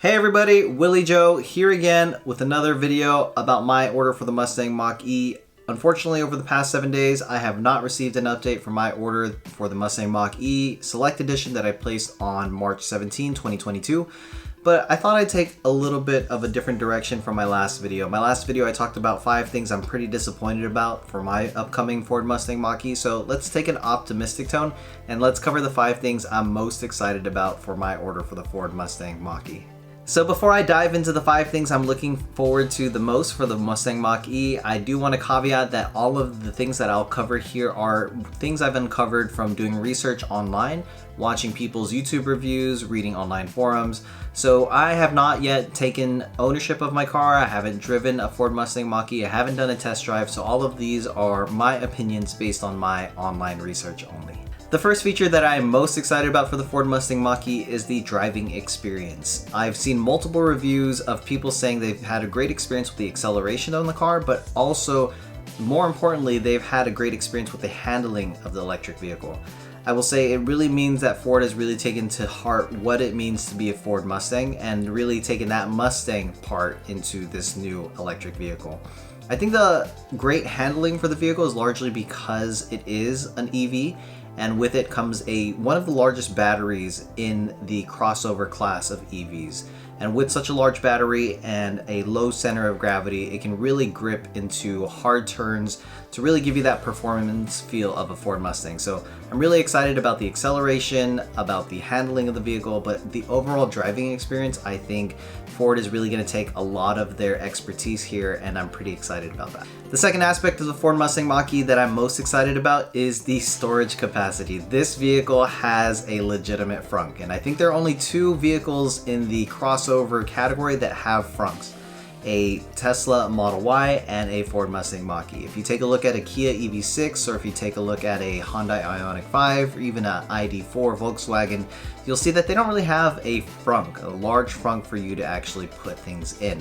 Hey everybody, Willie Joe here again with another video about my order for the Mustang Mach E. Unfortunately, over the past 7 days, I have not received an update for my order for the Mustang Mach E Select Edition that I placed on March 17, 2022. But I thought I'd take a little bit of a different direction from my last video. My last video I talked about 5 things I'm pretty disappointed about for my upcoming Ford Mustang Mach E. So let's take an optimistic tone and let's cover the 5 things I'm most excited about for my order for the Ford Mustang Mach E. So before I dive into the 5 things I'm looking forward to the most for the Mustang Mach E, I do want to caveat that all of the things that I'll cover here are things I've uncovered from doing research online, watching people's YouTube reviews, reading online forums. So I have not yet taken ownership of my car, I haven't driven a Ford Mustang Mach E, I haven't done a test drive, so all of these are my opinions based on my online research only. The first feature that I am most excited about for the Ford Mustang Mach E is the driving experience. I've seen multiple reviews of people saying they've had a great experience with the acceleration on the car, but also, more importantly, they've had a great experience with the handling of the electric vehicle. I will say it really means that Ford has really taken to heart what it means to be a Ford Mustang and really taken that Mustang part into this new electric vehicle. I think the great handling for the vehicle is largely because it is an EV, and with it comes one of the largest batteries in the crossover class of EVs. And with such a large battery and a low center of gravity, it can really grip into hard turns to really give you that performance feel of a Ford Mustang. So I'm really excited about the acceleration, about the handling of the vehicle, but the overall driving experience, I think Ford is really going to take a lot of their expertise here, and I'm pretty excited about that. The second aspect of the Ford Mustang Mach E that I'm most excited about is the storage capacity. This vehicle has a legitimate frunk, and I think there are only 2 vehicles in the crossover category that have frunks: a Tesla Model Y and a Ford Mustang Mach E. If you take a look at a Kia EV6, or if you take a look at a Hyundai Ioniq 5, or even an ID4 Volkswagen, you'll see that they don't really have a frunk, a large frunk for you to actually put things in.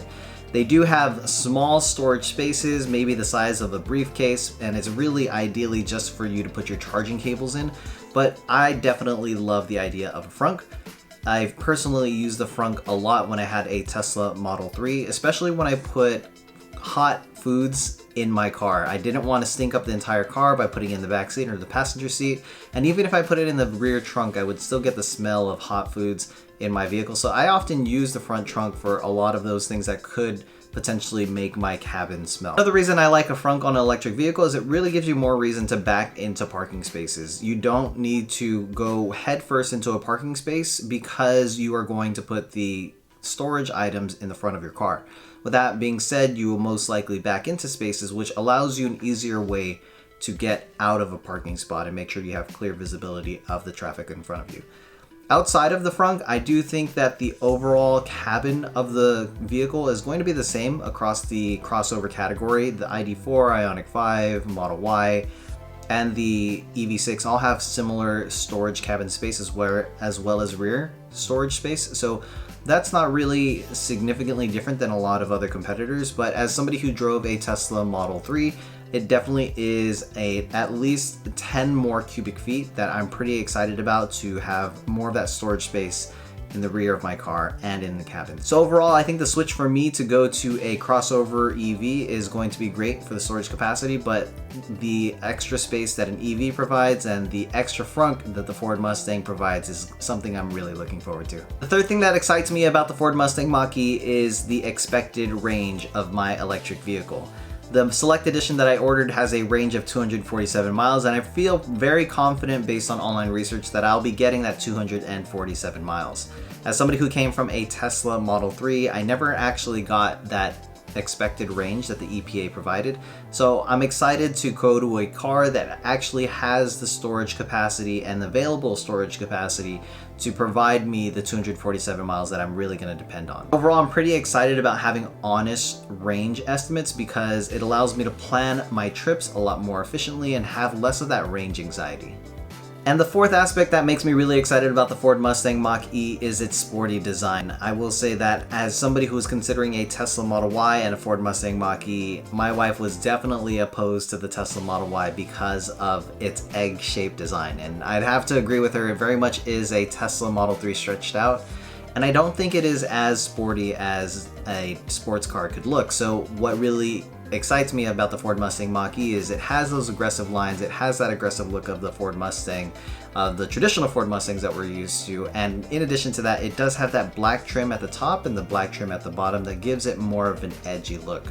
They do have small storage spaces, maybe the size of a briefcase, and it's really ideally just for you to put your charging cables in, but I definitely love the idea of a frunk. I've personally used the frunk a lot when I had a Tesla Model 3, especially when I put hot foods in my car. I didn't want to stink up the entire car by putting it in the back seat or the passenger seat, and even if I put it in the rear trunk, I would still get the smell of hot foods in my vehicle. So I often use the front trunk for a lot of those things that could potentially make my cabin smell. Another reason I like a frunk on an electric vehicle is it really gives you more reason to back into parking spaces. You don't need to go headfirst into a parking space because you are going to put the storage items in the front of your car. With that being said, you will most likely back into spaces, which allows you an easier way to get out of a parking spot and make sure you have clear visibility of the traffic in front of you. Outside of the frunk, I do think that the overall cabin of the vehicle is going to be the same across the crossover category. The ID4, Ioniq 5, Model Y, and the EV6 all have similar storage cabin spaces as well as rear storage space. So that's not really significantly different than a lot of other competitors, but as somebody who drove a Tesla Model 3, it definitely is at least 10 more cubic feet that I'm pretty excited about to have more of that storage space in the rear of my car and in the cabin. So overall, I think the switch for me to go to a crossover EV is going to be great for the storage capacity, but the extra space that an EV provides and the extra frunk that the Ford Mustang provides is something I'm really looking forward to. The third thing that excites me about the Ford Mustang Mach E is the expected range of my electric vehicle. The Select Edition that I ordered has a range of 247 miles, and I feel very confident based on online research that I'll be getting that 247 miles. As somebody who came from a Tesla Model 3, I never actually got that expected range that the EPA provided. So I'm excited to go to a car that actually has the storage capacity and the available storage capacity to provide me the 247 miles that I'm really going to depend on. Overall, I'm pretty excited about having honest range estimates because it allows me to plan my trips a lot more efficiently and have less of that range anxiety. And the fourth aspect that makes me really excited about the Ford Mustang Mach E is its sporty design. I will say that as somebody who was considering a Tesla Model Y and a Ford Mustang Mach E, my wife was definitely opposed to the Tesla Model Y because of its egg-shaped design. And I'd have to agree with her, it very much is a Tesla Model 3 stretched out. and I don't think it is as sporty as a sports car could look. So what really excites me about the Ford Mustang Mach E is it has those aggressive lines, it has that aggressive look of the Ford Mustang, the traditional Ford Mustangs that we're used to, and in addition to that, it does have that black trim at the top and the black trim at the bottom that gives it more of an edgy look.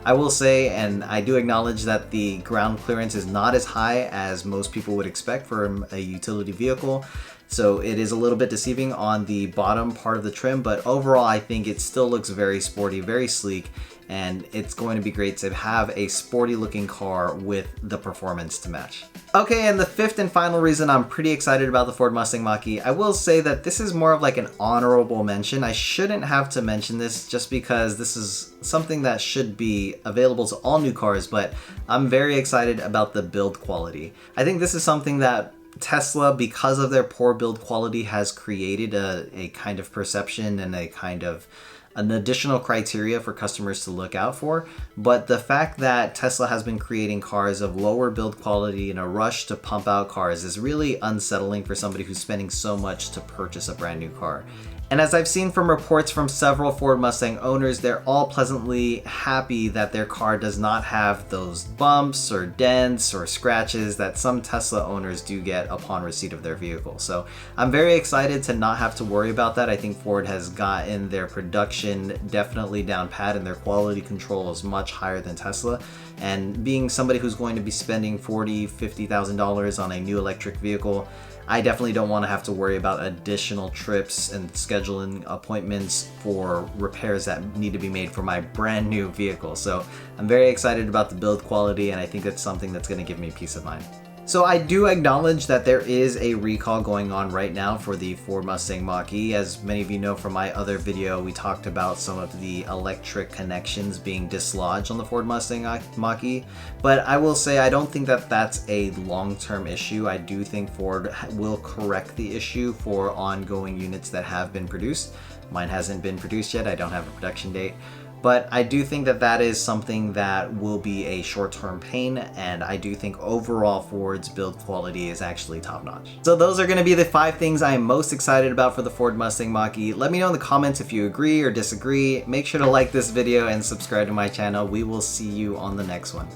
I will say, and I do acknowledge, that the ground clearance is not as high as most people would expect from a utility vehicle. So it is a little bit deceiving on the bottom part of the trim, but overall I think it still looks very sporty, very sleek, and it's going to be great to have a sporty looking car with the performance to match. Okay, and the fifth and final reason I'm pretty excited about the Ford Mustang Mach E, I will say that this is more of like an honorable mention. I shouldn't have to mention this just because this is something that should be available to all new cars, but I'm very excited about the build quality. I think this is something that Tesla, because of their poor build quality, has created a kind of perception and a kind of an additional criteria for customers to look out for. But the fact that Tesla has been creating cars of lower build quality in a rush to pump out cars is really unsettling for somebody who's spending so much to purchase a brand new car. And as I've seen from reports from several Ford Mustang owners, they're all pleasantly happy that their car does not have those bumps or dents or scratches that some Tesla owners do get upon receipt of their vehicle. So I'm very excited to not have to worry about that. I think Ford has gotten their production definitely down pat and their quality control is much higher than Tesla. And being somebody who's going to be spending $40,000, $50,000 on a new electric vehicle, I definitely don't want to have to worry about additional trips and scheduling appointments for repairs that need to be made for my brand new vehicle. So I'm very excited about the build quality, and I think it's something that's going to give me peace of mind. So I do acknowledge that there is a recall going on right now for the Ford Mustang Mach E. As many of you know from my other video, we talked about some of the electric connections being dislodged on the Ford Mustang Mach E. But I will say I don't think that that's a long-term issue. I do think Ford will correct the issue for ongoing units that have been produced. Mine hasn't been produced yet. I don't have a production date. But I do think that that is something that will be a short-term pain, and I do think overall Ford's build quality is actually top-notch. So those are going to be the 5 things I am most excited about for the Ford Mustang Mach E. Let me know in the comments if you agree or disagree. Make sure to like this video and subscribe to my channel. We will see you on the next one.